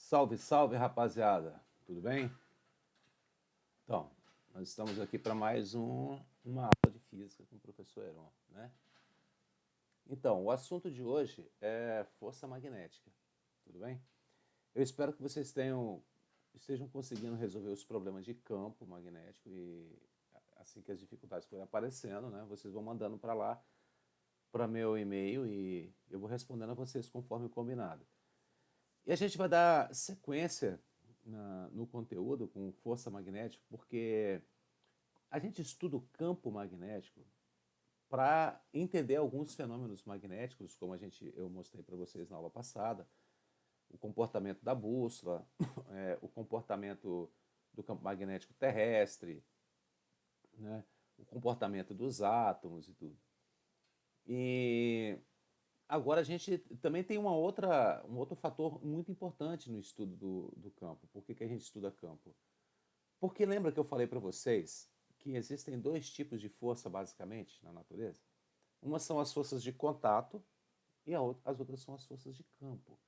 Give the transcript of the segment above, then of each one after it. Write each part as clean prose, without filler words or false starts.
Salve, salve, rapaziada. Tudo bem? Então, nós estamos aqui para mais uma aula de física com o professor Heron, né? Então, o assunto de hoje é força magnética. Tudo bem? Eu espero que vocês estejam conseguindo resolver os problemas de campo magnético e assim que as dificuldades forem aparecendo, né, vocês vão mandando para lá, para meu e-mail e eu vou respondendo a vocês conforme combinado. E a gente vai dar sequência no conteúdo com força magnética, porque a gente estuda o campo magnético para entender alguns fenômenos magnéticos, como eu mostrei para vocês na aula passada, o comportamento da bússola, o comportamento do campo magnético terrestre, né, o comportamento dos átomos e tudo. E agora a gente também tem um outro fator muito importante no estudo do campo. Por que a gente estuda campo? Porque lembra que eu falei para vocês que existem dois tipos de força basicamente na natureza? Uma são as forças de contato e as outras são as forças de campo.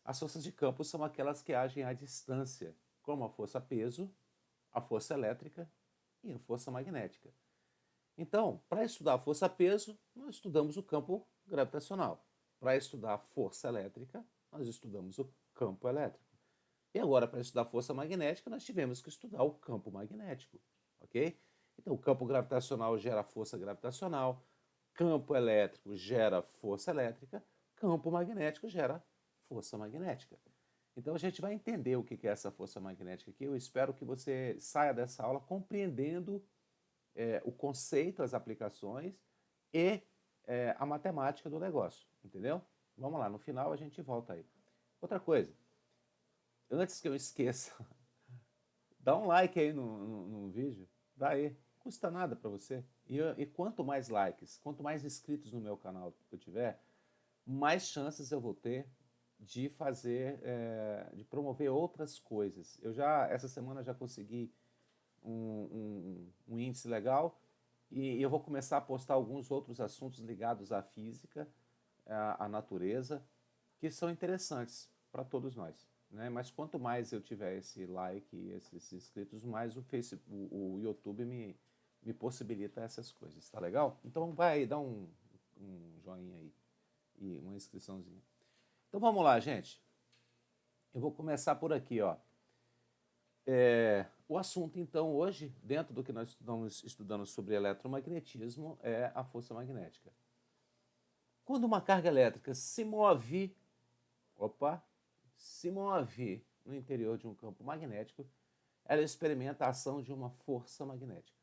As forças de campo são aquelas que agem à distância, como a força peso, a força elétrica e a força magnética. Então, para estudar a força peso, nós estudamos o campo gravitacional. Para estudar a força elétrica, nós estudamos o campo elétrico. E agora, para estudar a força magnética, nós tivemos que estudar o campo magnético, ok? Então, o campo gravitacional gera força gravitacional, campo elétrico gera força elétrica, campo magnético gera força magnética. Então, a gente vai entender o que é essa força magnética aqui. Eu espero que você saia dessa aula compreendendo o conceito, as aplicações e a matemática do negócio, entendeu? Vamos lá, no final a gente volta aí. Outra coisa, antes que eu esqueça, dá um like aí no vídeo, dá aí, custa nada para você. E quanto mais likes, quanto mais inscritos no meu canal eu tiver, mais chances eu vou ter de fazer, de promover outras coisas. Essa semana já consegui um índice legal e eu vou começar a postar alguns outros assuntos ligados à física, à natureza, que são interessantes para todos nós. Né? Mas quanto mais eu tiver esse like e esses inscritos, mais o YouTube me possibilita essas coisas. Tá legal? Então vai aí, dá um joinha aí e uma inscriçãozinha. Então vamos lá, gente. Eu vou começar por aqui, ó. O assunto, então, hoje, dentro do que nós estamos estudando sobre eletromagnetismo, é a força magnética. Quando uma carga elétrica se move no interior de um campo magnético, ela experimenta a ação de uma força magnética.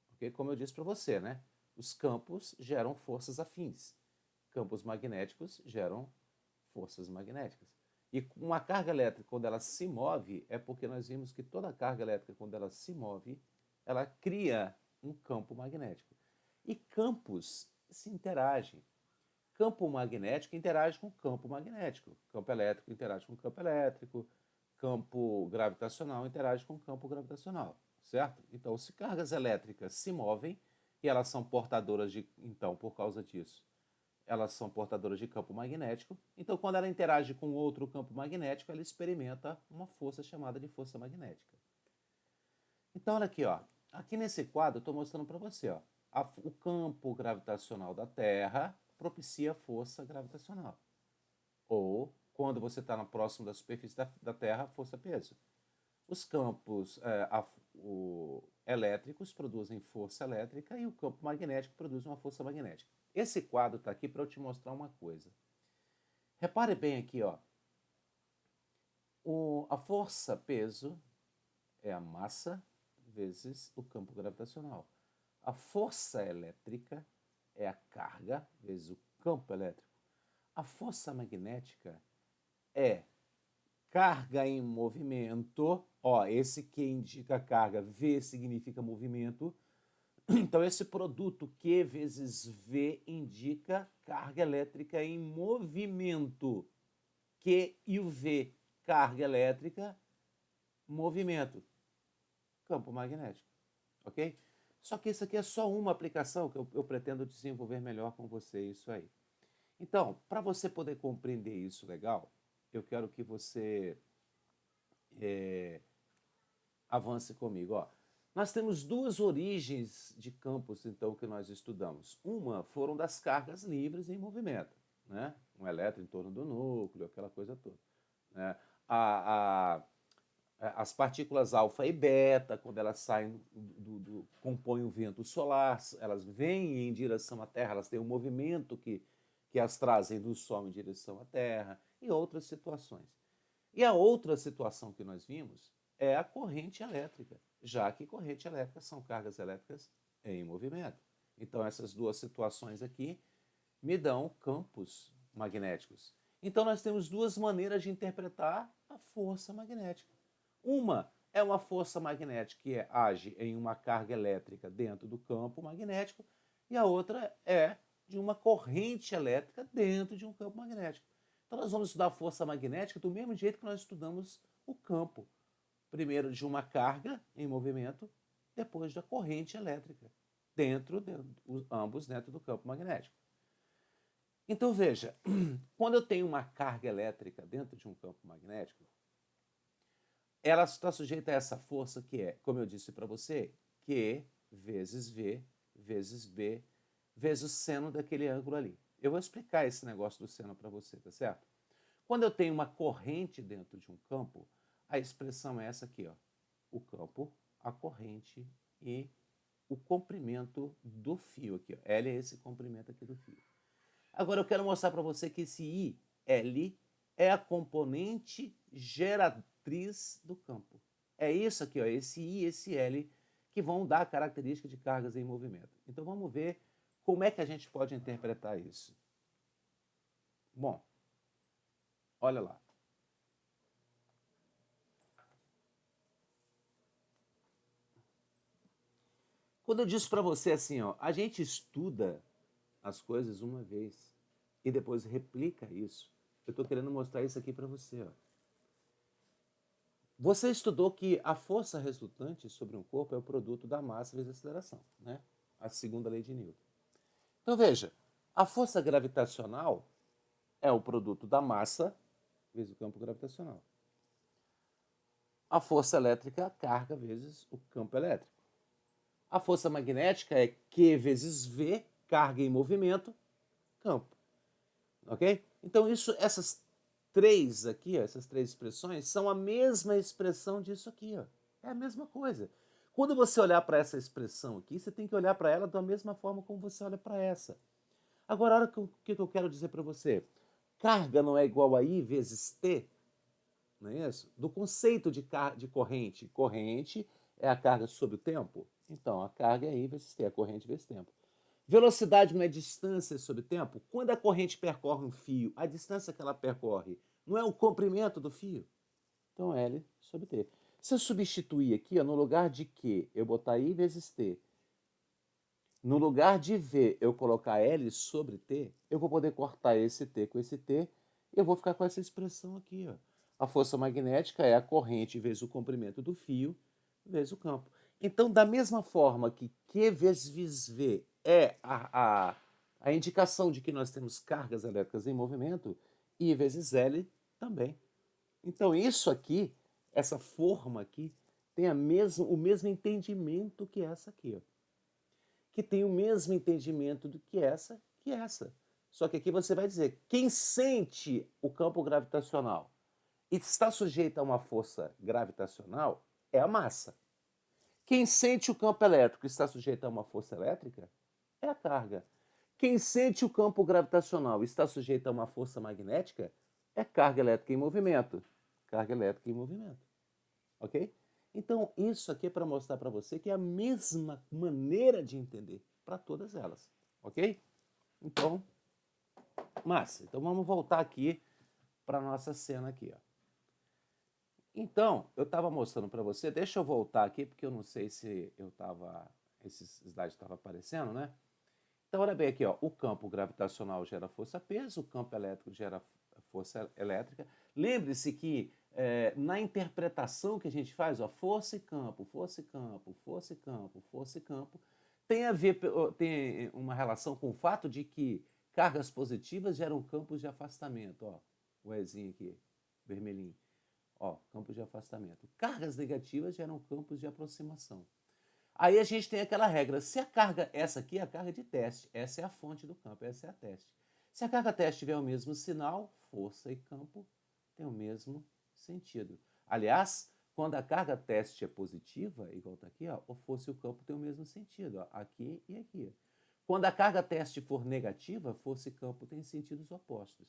Porque, como eu disse para você, né? Os campos geram forças afins. Campos magnéticos geram forças magnéticas. E uma carga elétrica, quando ela se move, é porque nós vimos que toda carga elétrica, quando ela se move, ela cria um campo magnético. E campos se interagem. Campo magnético interage com campo magnético. Campo elétrico interage com campo elétrico. Campo gravitacional interage com campo gravitacional, certo? Então, se cargas elétricas se movem e elas são portadoras de, então, por causa disso, elas são portadoras de campo magnético. Então, quando ela interage com outro campo magnético, ela experimenta uma força chamada de força magnética. Então, olha aqui, ó. Aqui nesse quadro, eu estou mostrando para você, ó. O campo gravitacional da Terra propicia força gravitacional. Ou, quando você está próximo da superfície da Terra, força-peso. Os campos elétricos produzem força elétrica e o campo magnético produz uma força magnética. Esse quadro está aqui para eu te mostrar uma coisa. Repare bem aqui, ó. A força-peso é a massa vezes o campo gravitacional. A força elétrica é a carga vezes o campo elétrico. A força magnética é carga em movimento. Ó, esse Q indica carga, V significa movimento. Então, esse produto Q vezes V indica carga elétrica em movimento. Q e o V, carga elétrica, movimento, campo magnético, ok? Só que isso aqui é só uma aplicação que eu pretendo desenvolver melhor com você, isso aí. Então, para você poder compreender isso legal, eu quero que você avance comigo. Ó. Nós temos duas origens de campos, então, que nós estudamos. Uma foram das cargas livres em movimento, né? Um elétron em torno do núcleo, aquela coisa toda. Né? As partículas alfa e beta, quando elas saem compõem o vento solar, elas vêm em direção à Terra, elas têm um movimento que as trazem do Sol em direção à Terra, e outras situações. E a outra situação que nós vimos é a corrente elétrica, já que corrente elétrica são cargas elétricas em movimento. Então, essas duas situações aqui me dão campos magnéticos. Então, nós temos duas maneiras de interpretar a força magnética. Uma é uma força magnética que age em uma carga elétrica dentro do campo magnético, e a outra é de uma corrente elétrica dentro de um campo magnético. Então, nós vamos estudar a força magnética do mesmo jeito que nós estudamos o campo. Primeiro de uma carga em movimento, depois da corrente elétrica, ambos dentro do campo magnético. Então, veja, quando eu tenho uma carga elétrica dentro de um campo magnético, ela está sujeita a essa força que é, como eu disse para você, Q vezes V vezes B vezes o seno daquele ângulo ali. Eu vou explicar esse negócio do seno para você, tá certo? Quando eu tenho uma corrente dentro de um campo, a expressão é essa aqui, ó. O campo, a corrente e o comprimento do fio aqui, ó. L é esse comprimento aqui do fio. Agora eu quero mostrar para você que esse I, L, é a componente geratriz do campo. É isso aqui, ó, esse I e esse L, que vão dar a característica de cargas em movimento. Então vamos ver como é que a gente pode interpretar isso. Bom, olha lá. Quando eu disse para você assim, ó, a gente estuda as coisas uma vez e depois replica isso. Eu estou querendo mostrar isso aqui para você. Ó. Você estudou que a força resultante sobre um corpo é o produto da massa vezes a aceleração, né? A segunda lei de Newton. Então veja, a força gravitacional é o produto da massa vezes o campo gravitacional. A força elétrica é a carga vezes o campo elétrico. A força magnética é Q vezes V, carga em movimento, campo. Ok? Então essas três aqui, ó, essas três expressões, são a mesma expressão disso aqui. Ó. É a mesma coisa. Quando você olhar para essa expressão aqui, você tem que olhar para ela da mesma forma como você olha para essa. Agora, olha o que eu quero dizer para você. Carga não é igual a I vezes T, não é isso? Do conceito de corrente. Corrente é a carga sobre o tempo. Então, a carga é I vezes T, a corrente vezes tempo. Velocidade não é distância sobre tempo? Quando a corrente percorre um fio, a distância que ela percorre não é o comprimento do fio? Então, L sobre T. Se eu substituir aqui, ó, no lugar de Q, eu botar I vezes T, no lugar de V, eu colocar L sobre T, eu vou poder cortar esse T com esse T, e eu vou ficar com essa expressão aqui. Ó. A força magnética é a corrente vezes o comprimento do fio, vezes o campo. Então, da mesma forma que Q vezes V é a indicação de que nós temos cargas elétricas em movimento, I vezes L também. Então, isso aqui, essa forma aqui, tem o mesmo entendimento que essa aqui. Ó. Que tem o mesmo entendimento do que essa. Só que aqui você vai dizer, quem sente o campo gravitacional e está sujeito a uma força gravitacional é a massa. Quem sente o campo elétrico e está sujeito a uma força elétrica é a carga. Quem sente o campo gravitacional e está sujeito a uma força magnética é carga elétrica em movimento. Carga elétrica em movimento. Ok? Então, isso aqui é para mostrar para você que é a mesma maneira de entender para todas elas. Ok? Então, massa. Então, vamos voltar aqui para a nossa cena aqui. Ó. Então, eu estava mostrando para você, deixa eu voltar aqui, porque eu não sei se esses slides estavam aparecendo, né? Então, olha bem aqui, ó, o campo gravitacional gera força-peso, o campo elétrico gera força elétrica. Lembre-se que na interpretação que a gente faz, ó, força e campo, força e campo, força e campo, força e campo, tem uma relação com o fato de que cargas positivas geram campos de afastamento. Ó, o Ezinho aqui, vermelhinho. Ó, campos de afastamento. Cargas negativas geram campos de aproximação. Aí a gente tem aquela regra, se a carga, essa aqui é a carga de teste, essa é a fonte do campo, essa é a teste. Se a carga teste tiver o mesmo sinal, força e campo têm o mesmo sentido. Aliás, quando a carga teste é positiva, igual está aqui, ó, o força e o campo têm o mesmo sentido, ó, aqui e aqui. Quando a carga teste for negativa, força e campo têm sentidos opostos.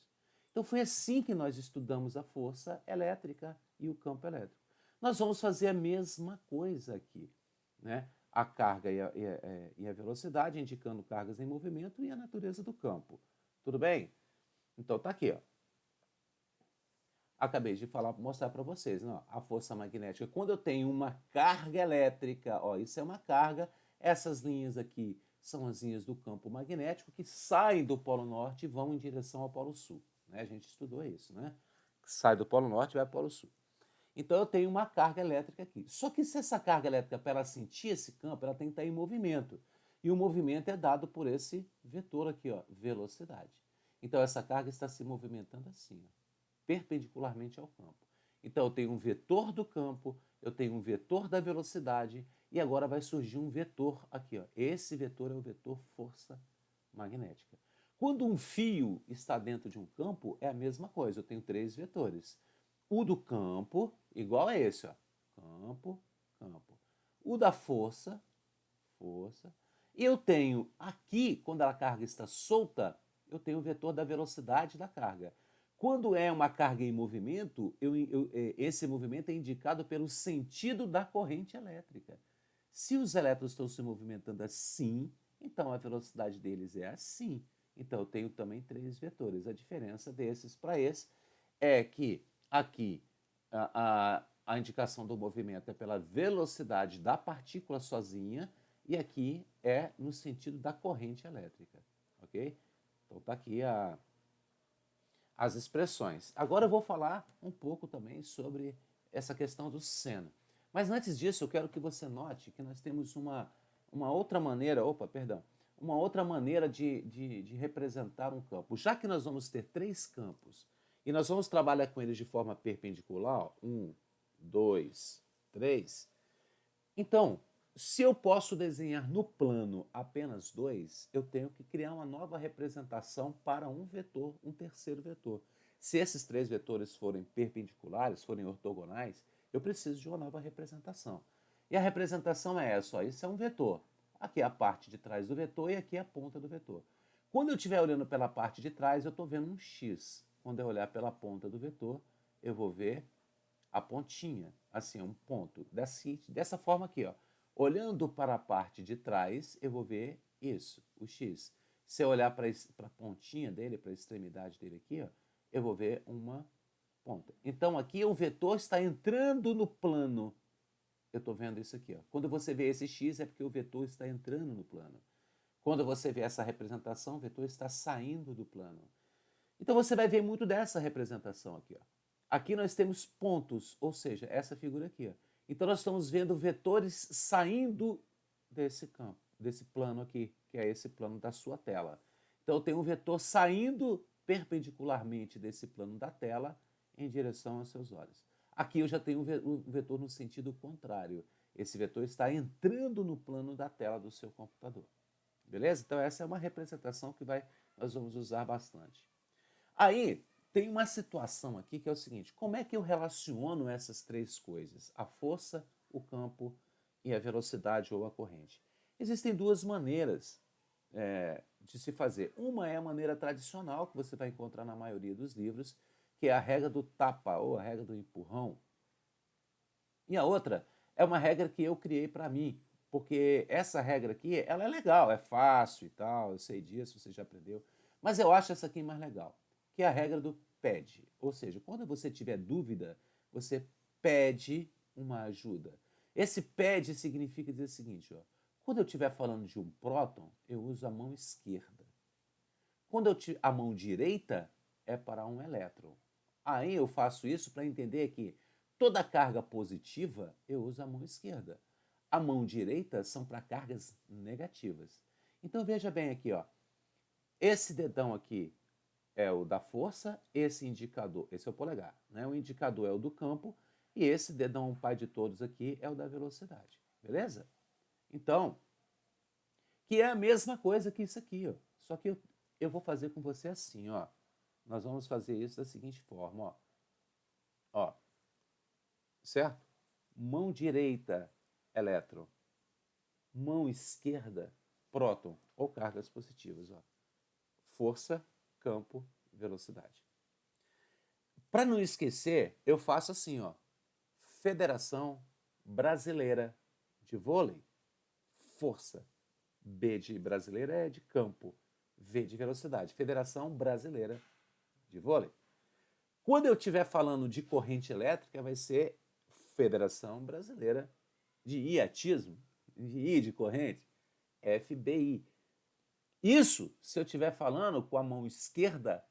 Então foi assim que nós estudamos a força elétrica e o campo elétrico. Nós vamos fazer a mesma coisa aqui, né? A carga e a velocidade, indicando cargas em movimento e a natureza do campo. Tudo bem? Então tá aqui, ó. Acabei de mostrar para vocês, né? A força magnética. Quando eu tenho uma carga elétrica, ó, isso é uma carga, essas linhas aqui são as linhas do campo magnético que saem do Polo Norte e vão em direção ao Polo Sul. Né? A gente estudou isso, né? Sai do Polo Norte e vai para o Polo Sul. Então eu tenho uma carga elétrica aqui. Só que se essa carga elétrica, para ela sentir esse campo, ela tem que estar em movimento. E o movimento é dado por esse vetor aqui, ó, velocidade. Então essa carga está se movimentando assim, ó, perpendicularmente ao campo. Então eu tenho um vetor do campo, eu tenho um vetor da velocidade e agora vai surgir um vetor aqui, ó. Esse vetor é o vetor força magnética. Quando um fio está dentro de um campo, é a mesma coisa. Eu tenho três vetores. O do campo, igual a esse, ó. Campo, campo. O da força, força. E eu tenho aqui, quando a carga está solta, eu tenho o vetor da velocidade da carga. Quando é uma carga em movimento, esse movimento é indicado pelo sentido da corrente elétrica. Se os elétrons estão se movimentando assim, então a velocidade deles é assim. Então eu tenho também três vetores. A diferença desses para esse é que aqui a indicação do movimento é pela velocidade da partícula sozinha e aqui é no sentido da corrente elétrica, ok? Então tá aqui as expressões. Agora eu vou falar um pouco também sobre essa questão do seno. Mas antes disso, eu quero que você note que nós temos uma outra maneira, uma outra maneira de representar um campo. Já que nós vamos ter três campos e nós vamos trabalhar com eles de forma perpendicular, ó, 1, 2, 3. Então, se eu posso desenhar no plano apenas dois, eu tenho que criar uma nova representação para um vetor, um terceiro vetor. Se esses três vetores forem perpendiculares, forem ortogonais, eu preciso de uma nova representação. E a representação é essa, ó, isso é um vetor. Aqui é a parte de trás do vetor e aqui é a ponta do vetor. Quando eu estiver olhando pela parte de trás, eu estou vendo um X. Quando eu olhar pela ponta do vetor, eu vou ver a pontinha, assim, um ponto. Dessa forma aqui, ó. Olhando para a parte de trás, eu vou ver isso, o X. Se eu olhar para a pontinha dele, para a extremidade dele aqui, ó, eu vou ver uma ponta. Então aqui o vetor está entrando no plano. Eu estou vendo isso aqui, ó. Quando você vê esse X, é porque o vetor está entrando no plano. Quando você vê essa representação, o vetor está saindo do plano. Então você vai ver muito dessa representação aqui, ó. Aqui nós temos pontos, ou seja, essa figura aqui, ó. Então nós estamos vendo vetores saindo desse campo, desse plano aqui, que é esse plano da sua tela. Então eu tenho um vetor saindo perpendicularmente desse plano da tela em direção aos seus olhos. Aqui eu já tenho um vetor no sentido contrário. Esse vetor está entrando no plano da tela do seu computador. Beleza? Então essa é uma representação que nós vamos usar bastante. Aí tem uma situação aqui que é o seguinte: como é que eu relaciono essas três coisas? A força, o campo e a velocidade ou a corrente. Existem duas maneiras de se fazer. Uma é a maneira tradicional, que você vai encontrar na maioria dos livros, que é a regra do tapa ou a regra do empurrão. E a outra é uma regra que eu criei para mim, porque essa regra aqui, ela é legal, é fácil e tal, eu sei disso, você já aprendeu, mas eu acho essa aqui mais legal, que é a regra do pede. Ou seja, quando você tiver dúvida, você pede uma ajuda. Esse pede significa dizer o seguinte, ó, quando eu estiver falando de um próton, eu uso a mão esquerda. Quando a mão direita é para um elétron. Aí eu faço isso para entender que toda carga positiva eu uso a mão esquerda. A mão direita são para cargas negativas. Então veja bem aqui, ó. Esse dedão aqui é o da força, esse indicador, esse é o polegar, né? O indicador é o do campo e esse dedão pai de todos aqui é o da velocidade, beleza? Então, que é a mesma coisa que isso aqui, ó. Só que eu vou fazer com você assim, ó. Nós vamos fazer isso da seguinte forma, ó. Ó, certo? Mão direita, elétron. Mão esquerda, próton, ou cargas positivas, ó. Força, campo, velocidade. Para não esquecer, eu faço assim, ó. Federação Brasileira de Vôlei, força. B de brasileira é de campo, V de velocidade. Federação Brasileira de Vôlei. Quando eu estiver falando de corrente elétrica, vai ser Federação Brasileira de Iatismo, de I de corrente, FBI. Isso se eu estiver falando com a mão esquerda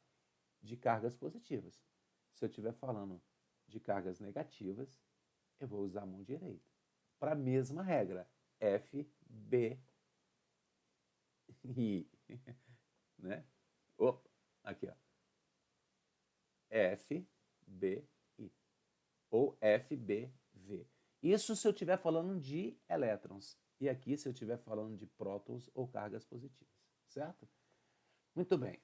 de cargas positivas. Se eu estiver falando de cargas negativas, eu vou usar a mão direita. Para a mesma regra, FBI. Né? Opa, aqui, ó. FBI ou FBV. Isso se eu estiver falando de elétrons. E aqui se eu estiver falando de prótons ou cargas positivas, certo? Muito bem.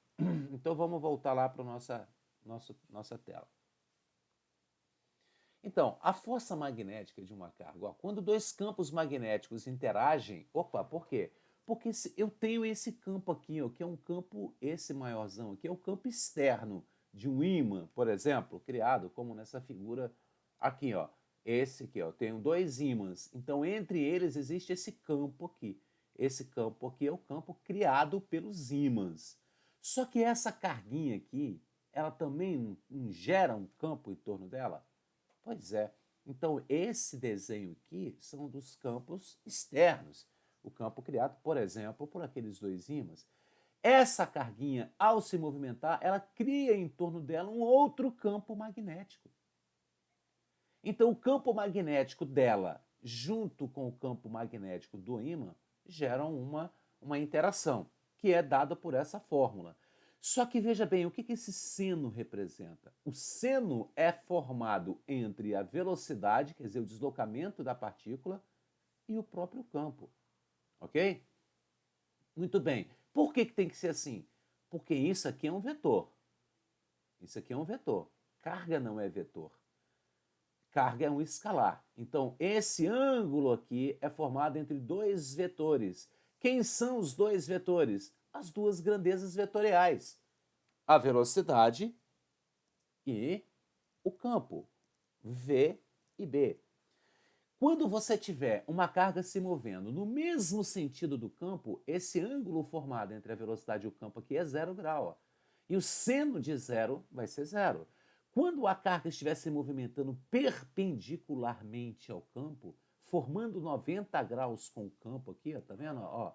Então vamos voltar lá para a nossa tela. Então, a força magnética de uma carga, ó, quando dois campos magnéticos interagem, opa, por quê? Porque eu tenho esse campo aqui, ó, que é um campo, esse maiorzão aqui, é o campo externo de um ímã, por exemplo, criado como nessa figura aqui, ó. Esse aqui, ó, eu tenho dois ímãs, então entre eles existe esse campo aqui. Esse campo aqui é o campo criado pelos ímãs. Só que essa carguinha aqui, ela também gera um campo em torno dela? Pois é. Então, esse desenho aqui são dos campos externos. O campo criado, por exemplo, por aqueles dois ímãs. Essa carguinha, ao se movimentar, ela cria em torno dela um outro campo magnético. Então, o campo magnético dela, junto com o campo magnético do ímã, geram uma interação, que é dada por essa fórmula. Só que veja bem, o que esse seno representa? O seno é formado entre a velocidade, quer dizer, o deslocamento da partícula, e o próprio campo. Ok? Muito bem. Por que tem que ser assim? Porque isso aqui é um vetor. Isso aqui é um vetor. Carga não é vetor. Carga é um escalar. Então, esse ângulo aqui é formado entre dois vetores. Quem são os dois vetores? As duas grandezas vetoriais. A velocidade e o campo, V e B. Quando você tiver uma carga se movendo no mesmo sentido do campo, esse ângulo formado entre a velocidade e o campo aqui é 0 grau. Ó. E o seno de zero vai ser zero. Quando a carga estiver se movimentando perpendicularmente ao campo, formando 90 graus com o campo aqui, ó, tá vendo? Ó,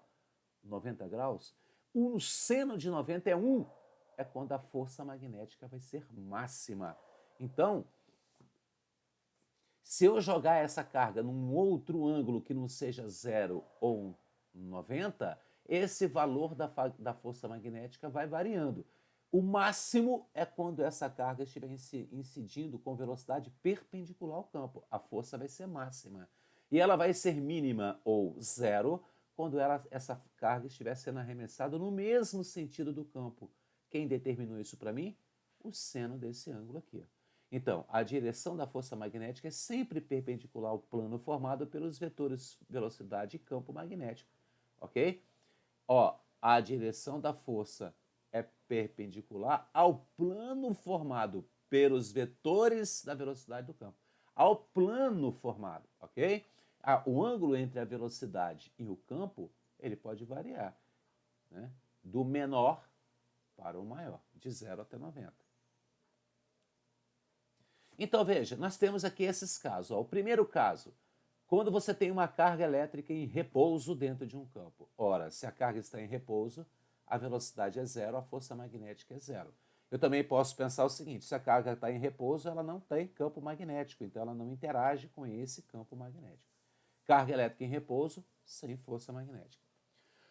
90 graus. O seno de 90 é 1. É quando a força magnética vai ser máxima. Então, se eu jogar essa carga num outro ângulo que não seja 0 ou 90, esse valor da força magnética vai variando. O máximo é quando essa carga estiver incidindo com velocidade perpendicular ao campo. A força vai ser máxima. E ela vai ser mínima ou zero quando essa carga estiver sendo arremessada no mesmo sentido do campo. Quem determinou isso para mim? O seno desse ângulo aqui. Então, a direção da força magnética é sempre perpendicular ao plano formado pelos vetores velocidade e campo magnético, ok? Ó, a direção da força é perpendicular ao plano formado pelos vetores da velocidade do campo. Ao plano formado, ok? O ângulo entre a velocidade e o campo, ele pode variar, né? Do menor para o maior, de 0 até 90. Então, veja, nós temos aqui esses casos. Ó. O primeiro caso, quando você tem uma carga elétrica em repouso dentro de um campo. Ora, se a carga está em repouso, a velocidade é zero, a força magnética é zero. Eu também posso pensar o seguinte, se a carga está em repouso, ela não tem campo magnético, então ela não interage com esse campo magnético. Carga elétrica em repouso, sem força magnética.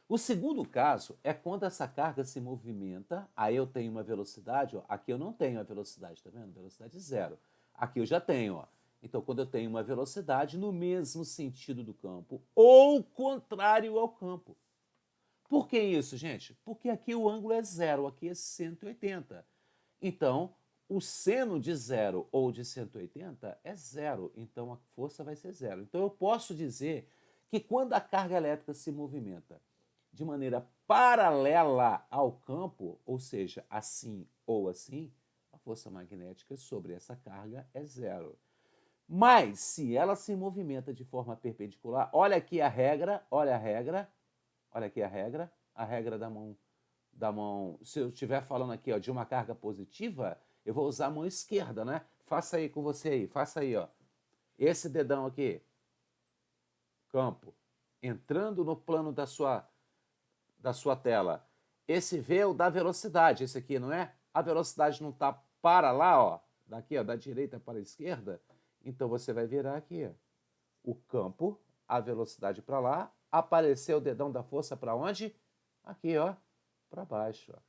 O segundo caso é quando essa carga se movimenta, aí eu tenho uma velocidade, ó, aqui eu não tenho a velocidade, tá vendo? Velocidade zero. Aqui eu já tenho, ó. Então, quando eu tenho uma velocidade no mesmo sentido do campo ou contrário ao campo. Por que isso, gente? Porque aqui o ângulo é zero, aqui é 180. Então, o seno de zero ou de 180 é zero, então a força vai ser zero. Então, eu posso dizer que quando a carga elétrica se movimenta de maneira paralela ao campo, ou seja, assim ou assim, a força magnética sobre essa carga é zero. Mas, se ela se movimenta de forma perpendicular, olha aqui a regra, olha a regra, olha aqui a regra da mão. Se eu estiver falando aqui, ó, de uma carga positiva, eu vou usar a mão esquerda, né? Faça aí com você aí, faça aí, ó. Esse dedão aqui, campo, entrando no plano da sua tela. Esse V é o da velocidade, esse aqui, não é? A velocidade não está para lá, ó, daqui, ó, da direita para a esquerda. Então você vai virar aqui, ó, o campo, a velocidade para lá, apareceu o dedão da força para onde? Aqui, ó, para baixo, ó,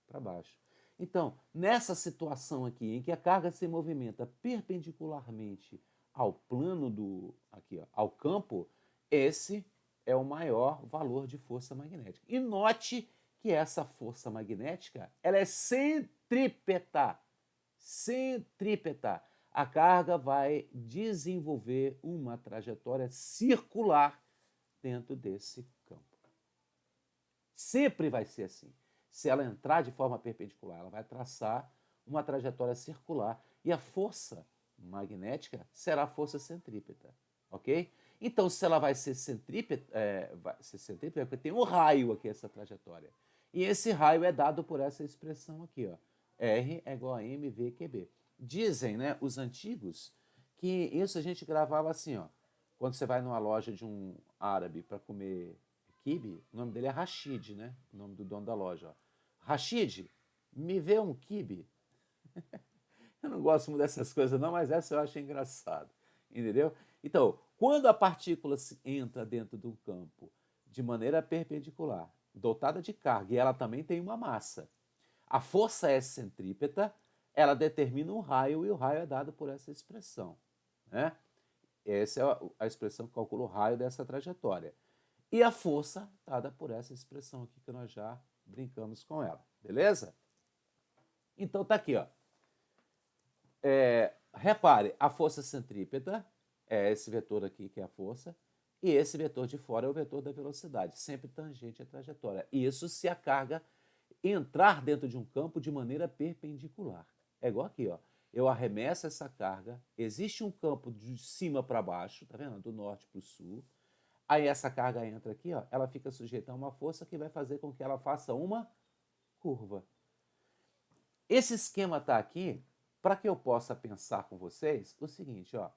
para baixo. Então, nessa situação aqui, em que a carga se movimenta perpendicularmente ao plano do, aqui, ó, ao campo, esse é o maior valor de força magnética. E note que essa força magnética, ela é centrípeta. Centrípeta. A carga vai desenvolver uma trajetória circular dentro desse campo. Sempre vai ser assim. Se ela entrar de forma perpendicular, ela vai traçar uma trajetória circular e a força magnética será a força centrípeta, ok? Então, se ela vai ser centrípeta, é porque tem um raio aqui, essa trajetória. E esse raio é dado por essa expressão aqui, ó. R é igual a mv/qb. Dizem, né, os antigos, que isso a gente gravava assim, ó. Quando você vai numa loja de um árabe para comer quibe, o nome dele é Rashid, né? O nome do dono da loja. Ó. Rashid, me vê um quibe. Eu não gosto muito dessas coisas não, mas essa eu acho engraçado. Entendeu? Então, quando a partícula entra dentro de um campo de maneira perpendicular, dotada de carga, e ela também tem uma massa, a força é centrípeta, ela determina um raio, e o raio é dado por essa expressão. Né? Essa é a expressão que calcula o raio dessa trajetória. E a força dada por essa expressão aqui que nós já brincamos com ela. Beleza? Então tá aqui, ó. Repare, a força centrípeta é esse vetor aqui que é a força, e esse vetor de fora é o vetor da velocidade, sempre tangente à trajetória. Isso se a carga entrar dentro de um campo de maneira perpendicular. É igual aqui, ó. Eu arremesso essa carga, existe um campo de cima para baixo, tá vendo? Do norte para o sul. Aí essa carga entra aqui, ó, ela fica sujeita a uma força que vai fazer com que ela faça uma curva. Esse esquema está aqui para que eu possa pensar com vocês o seguinte, ó.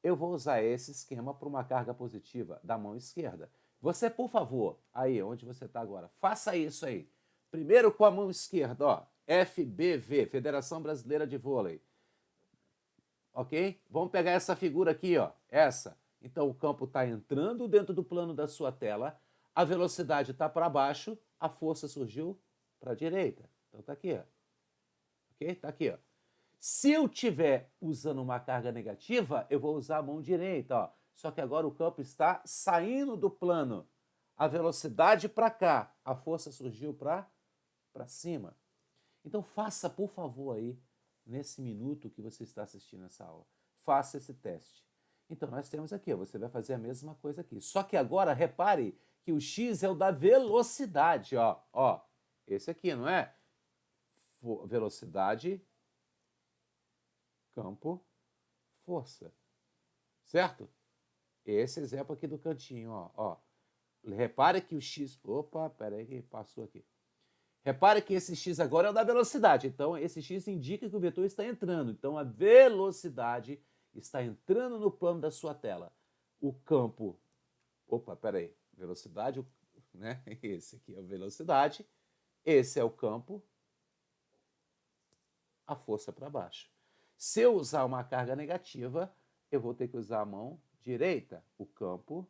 Eu vou usar esse esquema para uma carga positiva da mão esquerda. Você, por favor, aí onde você está agora, faça isso aí. Primeiro com a mão esquerda, ó. FBV, Federação Brasileira de Vôlei. Ok? Vamos pegar essa figura aqui, ó. Essa. Então o campo está entrando dentro do plano da sua tela, a velocidade está para baixo, a força surgiu para a direita. Então está aqui, ó. Ok? Está aqui, ó. Se eu estiver usando uma carga negativa, eu vou usar a mão direita, ó. Só que agora o campo está saindo do plano. A velocidade para cá, a força surgiu para cima. Então faça, por favor, aí, nesse minuto que você está assistindo essa aula, faça esse teste. Então nós temos aqui, ó, você vai fazer a mesma coisa aqui. Só que agora repare que o x é o da velocidade, ó, ó. Esse aqui, não é? Velocidade, campo, força. Certo? Esse exemplo aqui do cantinho, ó, ó. Repare que o x... Opa, peraí que passou aqui. Repare que esse x agora é o da velocidade. Então, esse x indica que o vetor está entrando. Então, a velocidade está entrando no plano da sua tela. O campo... Opa, peraí. Velocidade, né? Esse aqui é a velocidade. Esse é o campo. A força para baixo. Se eu usar uma carga negativa, eu vou ter que usar a mão direita. O campo,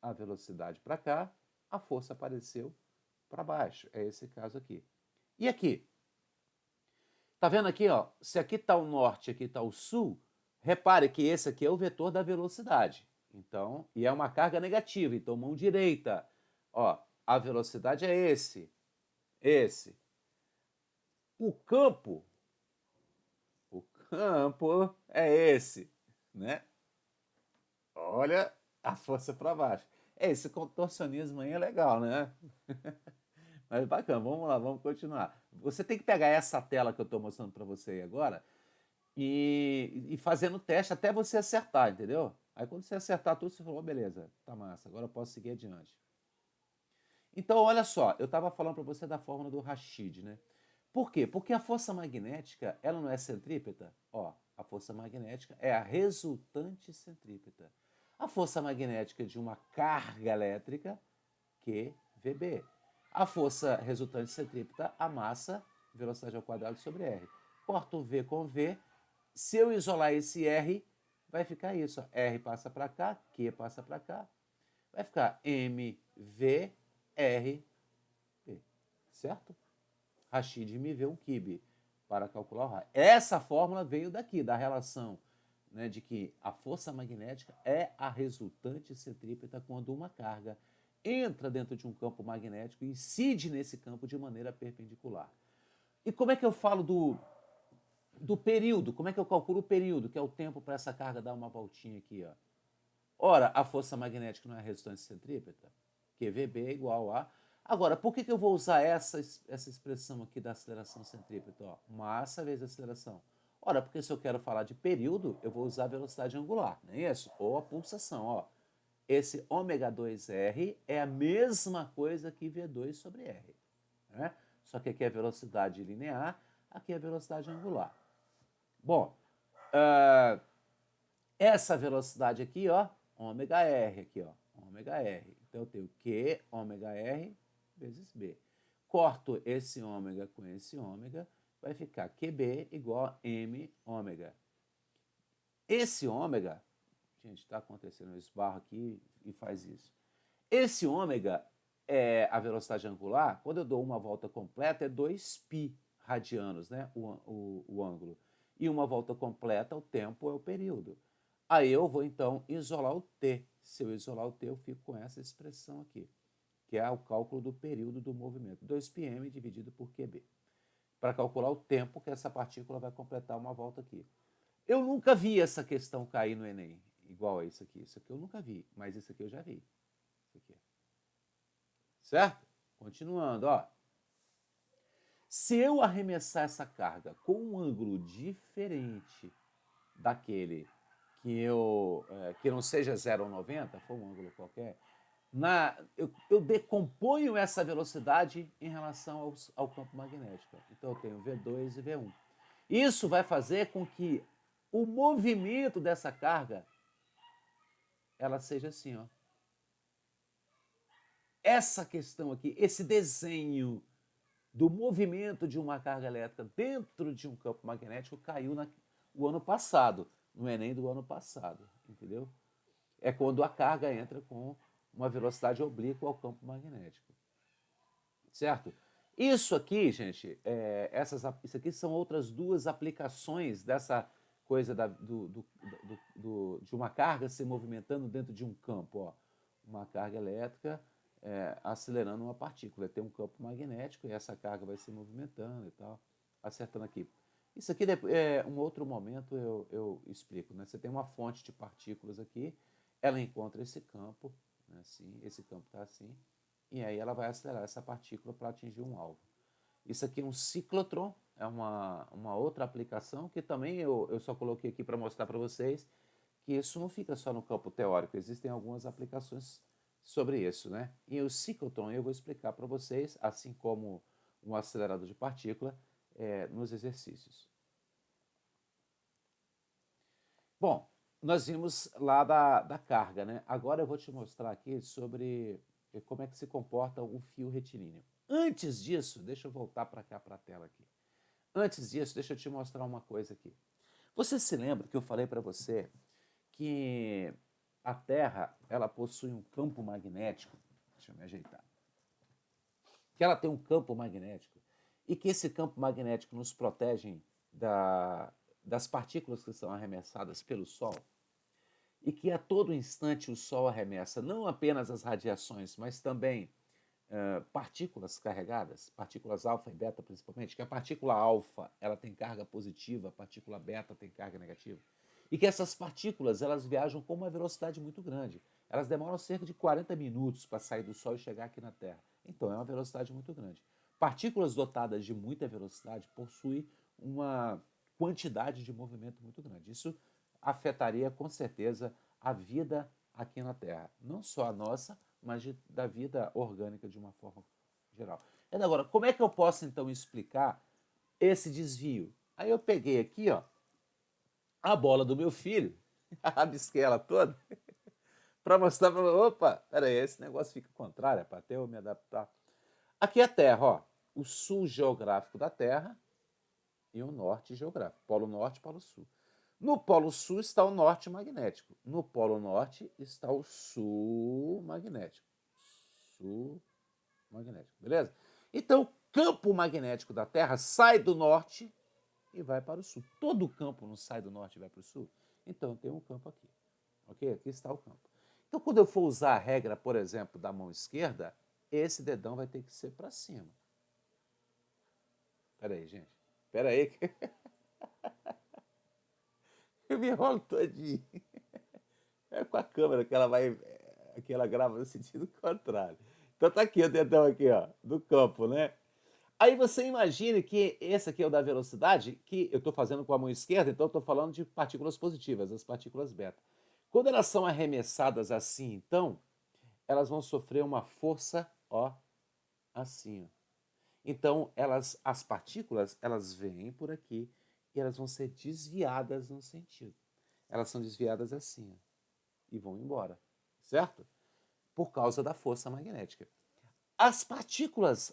a velocidade para cá, a força apareceu para baixo. É esse caso aqui. E aqui? Tá vendo aqui, ó? Se aqui está o norte, aqui está o sul, repare que esse aqui é o vetor da velocidade. Então, e é uma carga negativa, então mão direita. Ó, a velocidade é esse. O campo é esse, né? Olha a força para baixo. Esse contorcionismo aí é legal, né? Mas bacana, vamos lá, vamos continuar. Você tem que pegar essa tela que eu estou mostrando para você aí agora e fazendo teste até você acertar, entendeu? Aí quando você acertar tudo, você falou, oh, beleza, tá massa, agora eu posso seguir adiante. Então, olha só, eu estava falando para você da fórmula do Rashid, né? Por quê? Porque a força magnética, ela não é centrípeta? Ó, a força magnética é a resultante centrípeta. A força magnética de uma carga elétrica, QVB. A força resultante centrípeta, a massa, velocidade ao quadrado sobre R. Corto V com V. Se eu isolar esse R, vai ficar isso. Ó. R passa para cá, Q passa para cá. Vai ficar MV RP, certo? Rashid MV, um Kib, para calcular o raio. Essa fórmula veio daqui, da relação, né, de que a força magnética é a resultante centrípeta quando uma carga entra dentro de um campo magnético e incide nesse campo de maneira perpendicular. E como é que eu falo do período? Como é que eu calculo o período, que é o tempo para essa carga dar uma voltinha aqui, ó? Ora, a força magnética não é a resultante centrípeta? QVB é igual a... Agora, por que eu vou usar essa expressão aqui da aceleração centrípeta? Ó, massa vezes aceleração. Ora, porque se eu quero falar de período, eu vou usar a velocidade angular, não é isso? Ou a pulsação, ó. Esse ω2R é a mesma coisa que V2 sobre R. Né? Só que aqui é velocidade linear, aqui é velocidade angular. Bom, essa velocidade aqui, ó, ômega-r aqui, ó, ômega-r. Então eu tenho Q ômega-r vezes B. Corto esse ômega com esse ômega, vai ficar QB igual a M ômega. Esse ômega, gente, está acontecendo, eu esbarro aqui e faz isso. Esse ômega é a velocidade angular, quando eu dou uma volta completa, é 2π radianos, né, o ângulo. E uma volta completa, o tempo é o período. Aí eu vou, então, isolar o t. Se eu isolar o t, eu fico com essa expressão aqui, que é o cálculo do período do movimento. 2πm dividido por qb. Para calcular o tempo que essa partícula vai completar uma volta aqui. Eu nunca vi essa questão cair no Enem, igual a isso aqui. Isso aqui eu nunca vi, mas isso aqui eu já vi. Isso aqui. Certo? Continuando, ó. Se eu arremessar essa carga com um ângulo diferente daquele que não seja 0,90, for um ângulo qualquer, eu decomponho essa velocidade em relação ao campo magnético. Então eu tenho V2 e V1. Isso vai fazer com que o movimento dessa carga ela seja assim, ó. Essa questão aqui, esse desenho do movimento de uma carga elétrica dentro de um campo magnético caiu o ano passado, no Enem do ano passado, entendeu? É quando a carga entra com uma velocidade oblíqua ao campo magnético, certo? Isso aqui, gente, isso aqui são outras duas aplicações dessa coisa de uma carga se movimentando dentro de um campo, ó. Uma carga elétrica acelerando uma partícula. Tem um campo magnético e essa carga vai se movimentando e tal, acertando aqui. Isso aqui, um outro momento eu explico. Né? Você tem uma fonte de partículas aqui, ela encontra esse campo, né, assim, esse campo está assim, e aí ela vai acelerar essa partícula para atingir um alvo. Isso aqui é um ciclotron, é uma outra aplicação que também eu só coloquei aqui para mostrar para vocês que isso não fica só no campo teórico, existem algumas aplicações sobre isso, né? E o ciclotron eu vou explicar para vocês, assim como um acelerador de partícula, nos exercícios. Bom, nós vimos lá da carga, né? Agora eu vou te mostrar aqui sobre como é que se comporta um fio retilíneo. Antes disso, deixa eu voltar para cá, para a tela aqui. Antes disso, deixa eu te mostrar uma coisa aqui. Você se lembra que eu falei para você que a Terra ela possui um campo magnético deixa eu me ajeitar, que ela tem um campo magnético e que esse campo magnético nos protege das partículas que são arremessadas pelo Sol e que a todo instante o Sol arremessa não apenas as radiações, mas também partículas carregadas, partículas alfa e beta principalmente, que a partícula alfa ela tem carga positiva, a partícula beta tem carga negativa, e que essas partículas elas viajam com uma velocidade muito grande. Elas demoram cerca de 40 minutos para sair do Sol e chegar aqui na Terra. Então é uma velocidade muito grande. Partículas dotadas de muita velocidade possuem uma quantidade de movimento muito grande. Isso afetaria com certeza a vida aqui na Terra, não só a nossa, mas da vida orgânica de uma forma geral. E agora, como é que eu posso então explicar esse desvio? Aí eu peguei aqui, ó, a bola do meu filho, rabisquei ela toda, para mostrar para opa, peraí, esse negócio fica contrário, para até eu me adaptar. Aqui é a Terra, ó, o sul geográfico da Terra e o norte geográfico, polo norte e polo sul. No polo sul está o norte magnético. No polo norte está o sul magnético. Sul magnético, beleza? Então, o campo magnético da Terra sai do norte e vai para o sul. Todo o campo não sai do norte e vai para o sul? Então, tem um campo aqui. Ok? Aqui está o campo. Então, quando eu for usar a regra, por exemplo, da mão esquerda, esse dedão vai ter que ser para cima. Espera aí, gente. Espera aí. Eu me enrolo todinho. É com a câmera que ela vai, que ela grava no sentido contrário. Então tá aqui o dedão aqui, ó, do campo, né? Aí você imagine que esse aqui é o da velocidade, que eu estou fazendo com a mão esquerda, então eu estou falando de partículas positivas, as partículas beta. Quando elas são arremessadas assim, então, elas vão sofrer uma força, ó, assim, ó. Então, as partículas, elas vêm por aqui e elas vão ser desviadas no sentido. Elas são desviadas assim, ó, e vão embora, certo? Por causa da força magnética. As partículas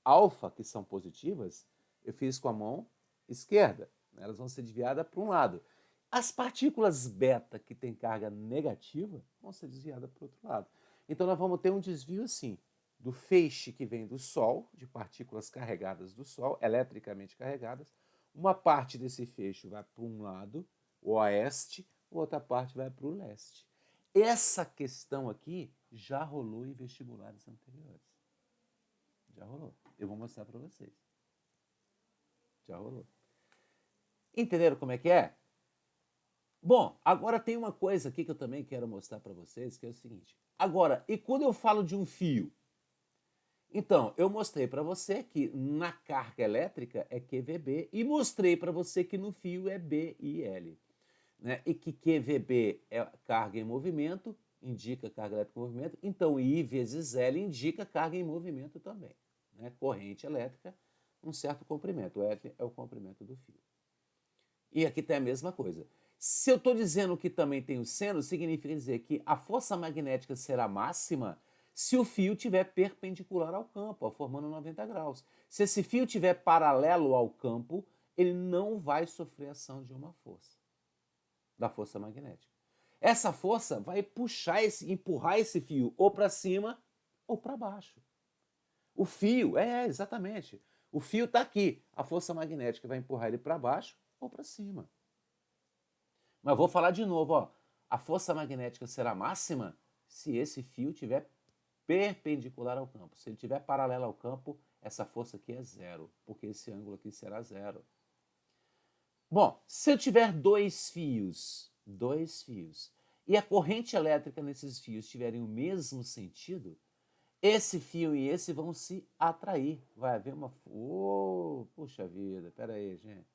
alfa, que são positivas, eu fiz com a mão esquerda. Elas vão ser desviadas para um lado. As partículas beta, que têm carga negativa, vão ser desviadas para o outro lado. Então, nós vamos ter um desvio assim, do feixe que vem do Sol, de partículas carregadas do Sol, eletricamente carregadas. Uma parte desse feixe vai para um lado, o oeste, outra parte vai para o leste. Essa questão aqui já rolou em vestibulares anteriores. Já rolou. Eu vou mostrar para vocês. Já rolou. Entenderam como é que é? Bom, agora tem uma coisa aqui que eu também quero mostrar para vocês, que é o seguinte. Agora, e quando eu falo de um fio? Então, eu mostrei para você que na carga elétrica é QVB e mostrei para você que no fio é BIL. Né? E que QVB é carga em movimento, indica carga elétrica em movimento, então I vezes L indica carga em movimento também. Né? Corrente elétrica, um certo comprimento. O L é o comprimento do fio. E aqui tem a mesma coisa. Se eu estou dizendo que também tem o seno, significa dizer que a força magnética será máxima se o fio estiver perpendicular ao campo, formando 90 graus. Se esse fio estiver paralelo ao campo, ele não vai sofrer ação de uma força, da força magnética. Essa força vai empurrar esse fio ou para cima ou para baixo. O fio, exatamente. O fio está aqui. A força magnética vai empurrar ele para baixo ou para cima. Mas vou falar de novo, ó. A força magnética será máxima se esse fio estiver perpendicular ao campo. Se ele estiver paralelo ao campo, essa força aqui é zero, porque esse ângulo aqui será zero. Bom, se eu tiver dois fios, e a corrente elétrica nesses fios tiverem o mesmo sentido, esse fio e esse vão se atrair. Vai haver uma... puxa vida, pera aí, gente.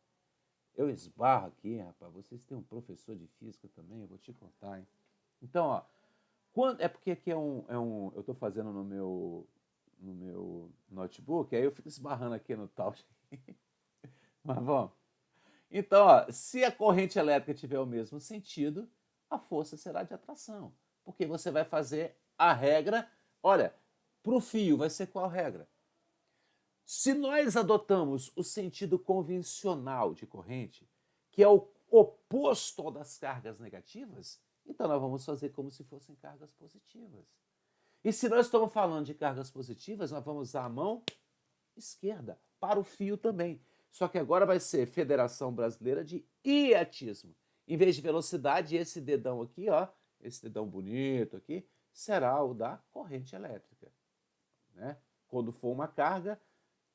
Eu esbarro aqui, rapaz. Vocês têm um professor de física também, eu vou te contar, hein? Então, ó, é porque aqui eu estou fazendo no meu notebook, aí eu fico esbarrando aqui no tal. Mas bom. Então, ó, se a corrente elétrica tiver o mesmo sentido, a força será de atração. Porque você vai fazer a regra. Olha, para o fio vai ser qual regra? Se nós adotamos o sentido convencional de corrente, que é o oposto das cargas negativas, então nós vamos fazer como se fossem cargas positivas. E se nós estamos falando de cargas positivas, nós vamos usar a mão esquerda para o fio também. Só que agora vai ser Federação Brasileira de Iatismo. Em vez de velocidade, esse dedão aqui, ó, esse dedão bonito aqui, será o da corrente elétrica. Né? Quando for uma carga,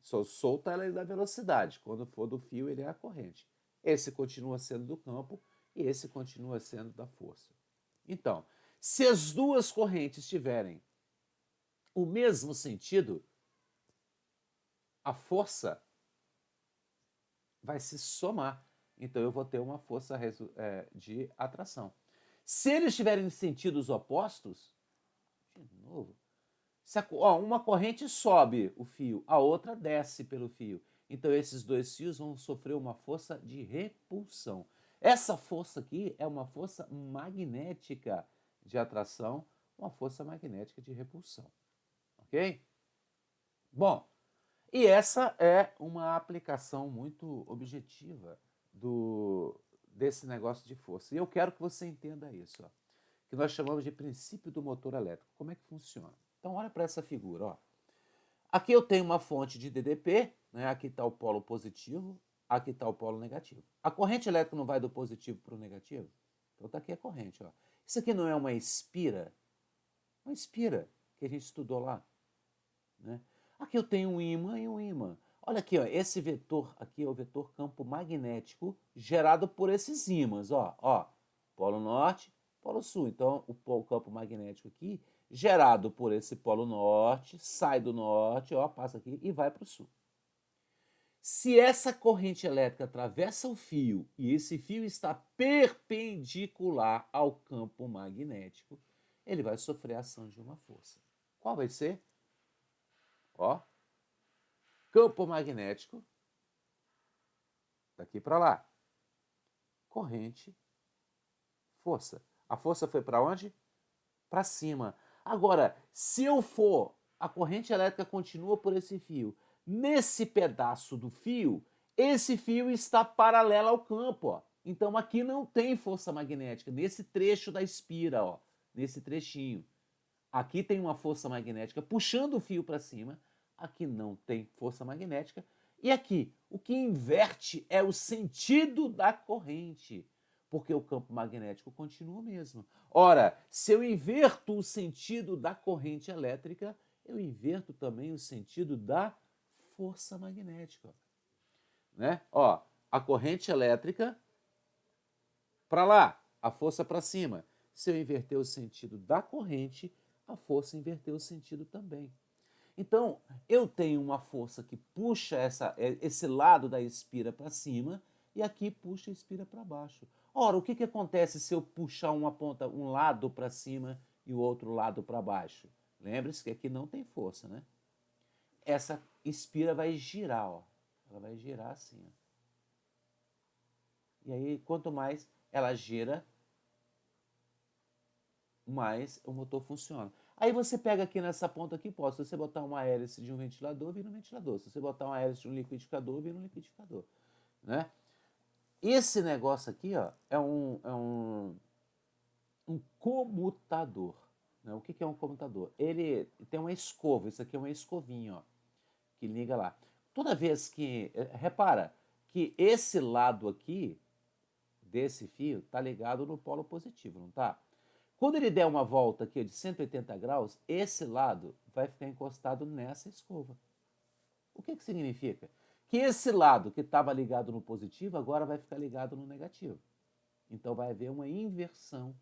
só solta ela da velocidade. Quando for do fio, ele é a corrente. Esse continua sendo do campo e esse continua sendo da força. Então, se as duas correntes tiverem o mesmo sentido, a força vai se somar. Então eu vou ter uma força de atração. Se eles tiverem sentidos opostos, de novo, uma corrente sobe o fio, a outra desce pelo fio. Então esses dois fios vão sofrer uma força de repulsão. Essa força aqui é uma força magnética de atração, uma força magnética de repulsão. Ok? Bom, e essa é uma aplicação muito objetiva desse negócio de força. E eu quero que você entenda isso, ó, que nós chamamos de princípio do motor elétrico. Como é que funciona? Então, olha para essa figura. Ó. Aqui eu tenho uma fonte de DDP, né? Aqui está o polo positivo, aqui está o polo negativo. A corrente elétrica não vai do positivo para o negativo? Então está aqui a corrente. Ó. Isso aqui não é uma espira? Uma espira que a gente estudou lá. Né? Aqui eu tenho um ímã e um ímã. Olha aqui, ó, esse vetor aqui é o vetor campo magnético gerado por esses ímãs. Ó, polo norte, polo sul. Então, o campo magnético aqui, gerado por esse polo norte, sai do norte, ó, passa aqui e vai para o sul. Se essa corrente elétrica atravessa o fio e esse fio está perpendicular ao campo magnético, ele vai sofrer a ação de uma força. Qual vai ser? Ó, campo magnético, daqui para lá. Corrente, força. A força foi para onde? Para cima. Agora, se eu for, a corrente elétrica continua por esse fio. Nesse pedaço do fio, esse fio está paralelo ao campo. Ó. Então aqui não tem força magnética. Nesse trecho da espira, ó, nesse trechinho. Aqui tem uma força magnética puxando o fio para cima. Aqui não tem força magnética. E aqui, o que inverte é o sentido da corrente, porque o campo magnético continua o mesmo. Ora, se eu inverto o sentido da corrente elétrica, eu inverto também o sentido da força magnética. Né? Ó, a corrente elétrica para lá, a força para cima. Se eu inverter o sentido da corrente, a força inverteu o sentido também. Então, eu tenho uma força que puxa esse lado da espira para cima e aqui puxa a espira para baixo. Ora, o que acontece se eu puxar uma ponta, um lado para cima e o outro lado para baixo? Lembre-se que aqui não tem força, né? Essa espira vai girar, ó. Ela vai girar assim, ó. E aí, quanto mais ela gira, mais o motor funciona. Aí você pega aqui nessa ponta aqui, se você botar uma hélice de um ventilador, vira um ventilador. Se você botar uma hélice de um liquidificador, vira um liquidificador. Né? Esse negócio aqui ó, é um comutador. Né? O que é um comutador? Ele tem uma escova, isso aqui é uma escovinha, ó, que liga lá. Toda vez que... Repara que esse lado aqui, desse fio, está ligado no polo positivo, não está? Quando ele der uma volta aqui de 180 graus, esse lado vai ficar encostado nessa escova. O que significa? Que esse lado que estava ligado no positivo agora vai ficar ligado no negativo. Então vai haver uma inversão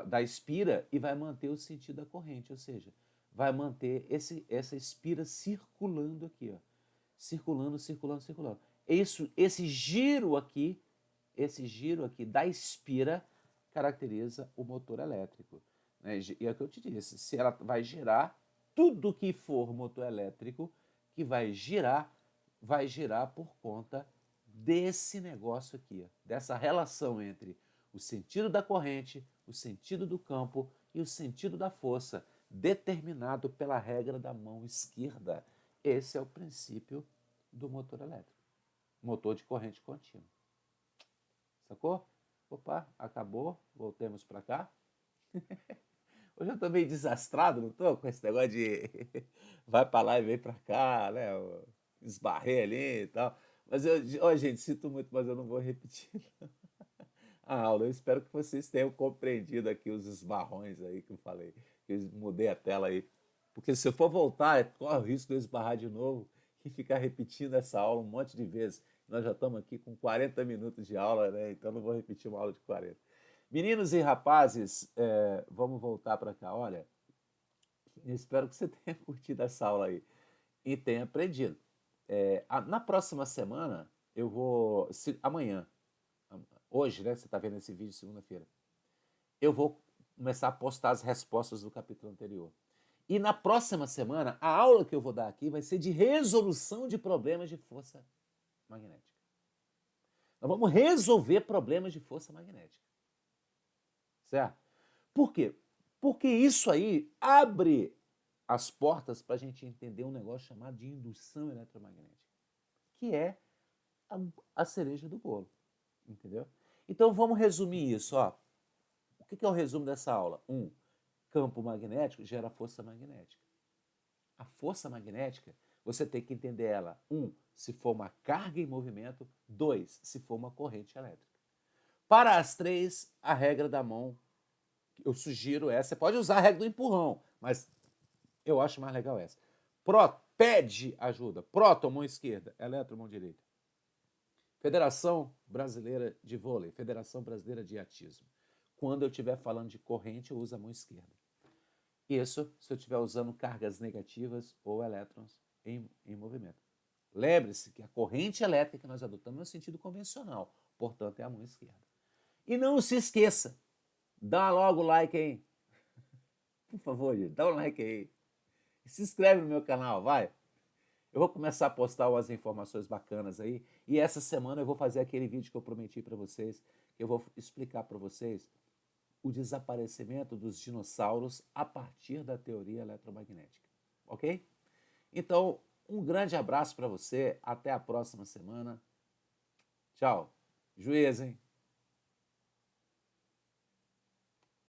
da espira e vai manter o sentido da corrente, ou seja, vai manter essa espira circulando aqui, ó, circulando, circulando, circulando. Esse giro aqui da espira caracteriza o motor elétrico. Né? E é o que eu te disse, se ela vai girar, tudo que for motor elétrico que vai girar por conta desse negócio aqui, ó, dessa relação entre o sentido da corrente, o sentido do campo e o sentido da força, determinado pela regra da mão esquerda. Esse é o princípio do motor elétrico, motor de corrente contínua. Sacou? Opa, acabou. Voltemos para cá. Hoje eu tô meio desastrado, não tô? Com esse negócio de vai pra lá e vem pra cá, né? Eu esbarrei ali e tal. Mas eu, ó, gente, sinto muito, mas eu não vou repetir a aula. Eu espero que vocês tenham compreendido aqui os esbarrões aí que eu falei, que eu mudei a tela aí. Porque se eu for voltar, corre o risco de eu esbarrar de novo e ficar repetindo essa aula um monte de vezes. Nós já estamos aqui com 40 minutos de aula, né? Então não vou repetir uma aula de 40. Meninos e rapazes, vamos voltar para cá. Olha, eu espero que você tenha curtido essa aula aí e tenha aprendido. Na próxima semana, eu vou. Amanhã, hoje, né? Você está vendo esse vídeo segunda-feira. Eu vou começar a postar as respostas do capítulo anterior. E na próxima semana, a aula que eu vou dar aqui vai ser de resolução de problemas de força magnética. Nós vamos resolver problemas de força magnética. Certo? Por quê? Porque isso aí abre as portas para a gente entender um negócio chamado de indução eletromagnética, que é a cereja do bolo. Entendeu? Então vamos resumir isso. Ó. O que é o resumo dessa aula? Campo magnético gera força magnética. A força magnética, você tem que entender ela. Se for uma carga em movimento. 2, se for uma corrente elétrica. Para as 3, a regra da mão, eu sugiro essa. Você pode usar a regra do empurrão, mas eu acho mais legal essa. Pede ajuda. Próton, mão esquerda. Elétron, mão direita. Federação Brasileira de Vôlei. Federação Brasileira de Atismo. Quando eu estiver falando de corrente, eu uso a mão esquerda. Isso se eu estiver usando cargas negativas ou elétrons em movimento. Lembre-se que a corrente elétrica que nós adotamos é no sentido convencional, portanto é a mão esquerda. E não se esqueça, dá logo o like aí. Por favor, gente, dá um like aí. Se inscreve no meu canal, vai. Eu vou começar a postar umas informações bacanas aí. E essa semana eu vou fazer aquele vídeo que eu prometi para vocês, que eu vou explicar para vocês o desaparecimento dos dinossauros a partir da teoria eletromagnética. Ok? Então, um grande abraço para você. Até a próxima semana. Tchau. Juízo, hein?